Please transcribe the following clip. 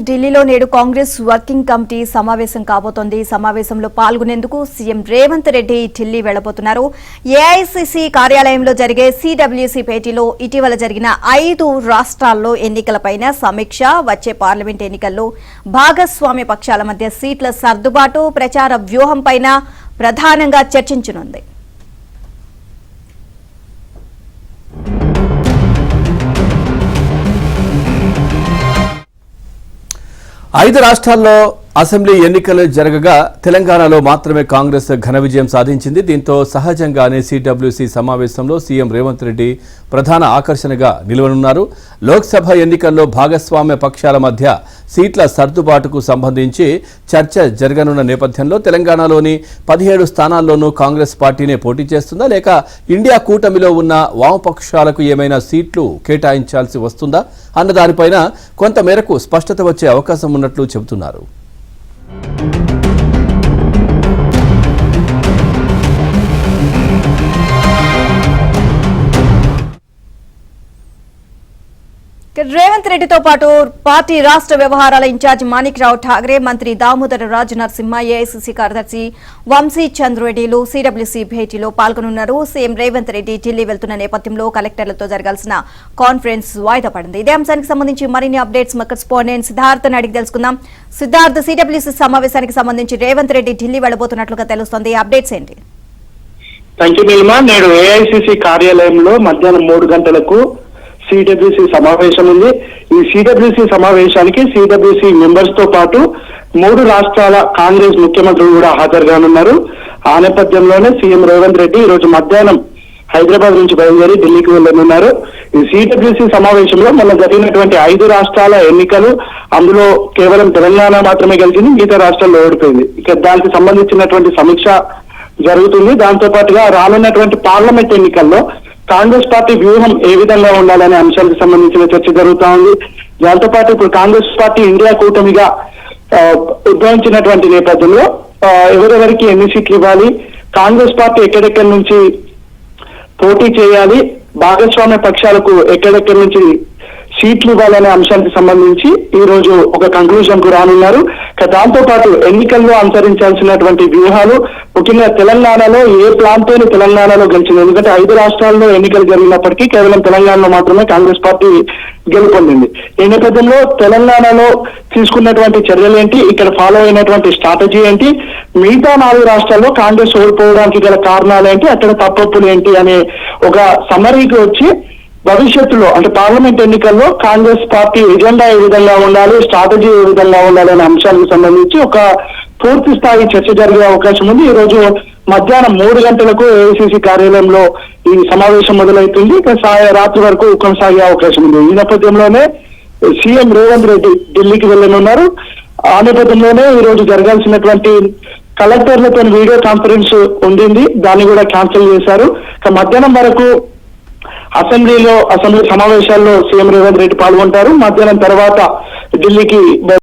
ఢిల్లీలో నేడు Congress working committee సమావేశం కాబోతోంది. సమావేశంలో పాల్గొనేందుకు సీఎం రేవంత్ రెడ్డి ఢిల్లీ వెళ్లబోతున్నారు. ఏఐసీసీ కార్యాలయంలో జరిగే సిడబ్ల్యూసీ భేటీలో ఇటీవల జరిగిన 5 రాష్ట్రాల్లో ఎన్నికలపైన సమీక్ష, వచ్చే పార్లమెంట్ ఎన్నికల్లో భాగస్వామ్య పక్షాల మధ్య సీట్ల సర్దుబాటు, ప్రచార వ్యూహంపైన ప్రధానంగా చర్చించనుంది. 5 రాష్ట్రాల్లో అసెంబ్లీ ఎన్నికలు జరగగా తెలంగాణలో మాత్రమే కాంగ్రెస్ ఘన విజయం సాధించింది. దీంతో సహజంగానే సిడబ్ల్యూసీ సమావేశంలో సీఎం రేవంత్ రెడ్డి ప్రధాన ఆకర్షణగా నిలవనున్నారు. లోక్సభ ఎన్నికల్లో భాగస్వామ్య పక్షాల మధ్య సీట్ల సర్దుబాటుకు సంబంధించి చర్చ జరగనున్న నేపథ్యంలో తెలంగాణలోని 17 స్థానాల్లోనూ కాంగ్రెస్ పార్టీనే పోటీ చేస్తుందా, లేక ఇండియా కూటమిలో ఉన్న వామపక్షాలకు ఏమైనా సీట్లు కేటాయించాల్సి వస్తుందా అన్న దానిపైన కొంతమేరకు స్పష్టత వచ్చే అవకాశం ఉన్నట్లు చెబుతున్నారు. రేవంత్ రెడ్డితో పాటు పార్టీ రాష్ట్ర వ్యవహారాల ఇన్ఛార్జ్ మాణిక్రావు ఠాగరే, మంత్రి దామోదర రాజు నరసింహ, ఏఐసీసీ కార్యదర్శి వంశీ చంద్రెడ్డిలు సిడబ్ల్యూసీ భేటీలో పాల్గొనున్నారు. సీఎం రేవంత్ రెడ్డి ఢిల్లీ వెళ్తున్న నేపథ్యంలో కలెక్టర్లతో జరగాల్సిన కాన్ఫరెన్స్ వాయిదా పడింది. ఇదే అంశానికి సంబంధించి మరిన్ని అప్డేట్స్ మా కరెస్పాండెంట్ సిద్ధార్థ్ అడిగి తెలుసుకుందాం. సిద్ధార్థ్, సిడబ్ల్యూసీ సమావేశానికి సంబంధించి రేవంత్ రెడ్డి ఢిల్లీ వెళ్లబోతున్నట్లుగా తెలుస్తోంది. అప్డేట్స్ ఏంటి? నేడు ఏఐసీసీ కార్యాలయంలో మధ్యాహ్నం 3 గంటలకు సిడబ్ల్యూసీ సమావేశం ఉంది. ఈ సిడబ్ల్యూసీ సమావేశానికి సిడబ్ల్యూసీ మెంబర్స్ తో పాటు 3 రాష్ట్రాల కాంగ్రెస్ ముఖ్యమంత్రులు కూడా హాజరుగానున్నారు. ఆ నేపథ్యంలోనే సీఎం రేవంత్ రెడ్డి ఈ రోజు మధ్యాహ్నం హైదరాబాద్ నుంచి బయలుదేరి ఢిల్లీకి వెళ్లనున్నారు. ఈ సిడబ్ల్యూసీ సమావేశంలో మొన్న జరిగినటువంటి 5 రాష్ట్రాల ఎన్నికలు, అందులో కేవలం తెలంగాణ మాత్రమే గెలిచింది, మిగతా రాష్ట్రాల్లో ఓడిపోయింది. ఇక దానికి సంబంధించినటువంటి సమీక్ష జరుగుతుంది. దాంతో పాటుగా రానున్నటువంటి పార్లమెంట్ ఎన్నికల్లో కాంగ్రెస్ పార్టీ వ్యూహం ఏ విధంగా ఉండాలనే అంశాలకు సంబంధించిన చర్చ జరుగుతా ఉంది. దాంతో పాటు ఇప్పుడు కాంగ్రెస్ పార్టీ ఇండియా కూటమిగా ఉద్భవించినటువంటి నేపథ్యంలో ఎవరెవరికి ఎన్ని సీట్లు ఇవ్వాలి, కాంగ్రెస్ పార్టీ ఎక్కడెక్కడి నుంచి పోటీ చేయాలి, భాగస్వామ్య పక్షాలకు ఎక్కడెక్కడి నుంచి సీట్లు ఇవ్వాలనే అంశానికి సంబంధించి ఈ రోజు ఒక కంక్లూజన్ కు రానున్నారు. దాంతో పాటు ఎన్నికల్లో అనుసరించాల్సినటువంటి వ్యూహాలు, ముఖ్యంగా తెలంగాణలో ఏ ప్రాంతాన్ని తెలంగాణలో గెలిచింది, ఎందుకంటే 5 రాష్ట్రాల్లో ఎన్నికలు జరిగినప్పటికీ కేవలం తెలంగాణలో మాత్రమే కాంగ్రెస్ పార్టీ గెలుపొందింది. ఈ నేపథ్యంలో తెలంగాణలో తీసుకున్నటువంటి చర్యలు ఏంటి, ఇక్కడ ఫాలో అయినటువంటి స్ట్రాటజీ ఏంటి, మిగతా 4 రాష్ట్రాల్లో కాంగ్రెస్ ఓడిపోవడానికి గల కారణాలు ఏంటి, అక్కడ తప్పులు ఏంటి అనే ఒక సమరీకి వచ్చి భవిష్యత్తులో అంటే పార్లమెంట్ ఎన్నికల్లో కాంగ్రెస్ పార్టీ ఎజెండా ఏ విధంగా ఉండాలి, స్ట్రాటజీ ఏ విధంగా ఉండాలి అనే అంశాలకు సంబంధించి ఒక పూర్తి స్థాయి చర్చ జరిగే అవకాశం ఉంది. ఈ రోజు మధ్యాహ్నం 3 గంటలకు ఏఐసీసీ కార్యాలయంలో ఈ సమావేశం మొదలవుతుంది. రాత్రి వరకు కొనసాగే అవకాశం ఉంది. ఈ నేపథ్యంలోనే సీఎం రేవంత్ రెడ్డి ఢిల్లీకి వెళ్లనున్నారు. ఆ నేపథ్యంలోనే ఈ రోజు జరగాల్సినటువంటి కలెక్టర్లతో వీడియో కాన్ఫరెన్స్ ఉండింది, దాన్ని కూడా క్యాన్సిల్ చేశారు. మధ్యాహ్నం వరకు అసెంబ్లీ సమావేశాల్లో సీఎం రేవంత్ రెడ్డి పాల్గొంటారు. మధ్యాహ్నం తర్వాత ఢిల్లీకి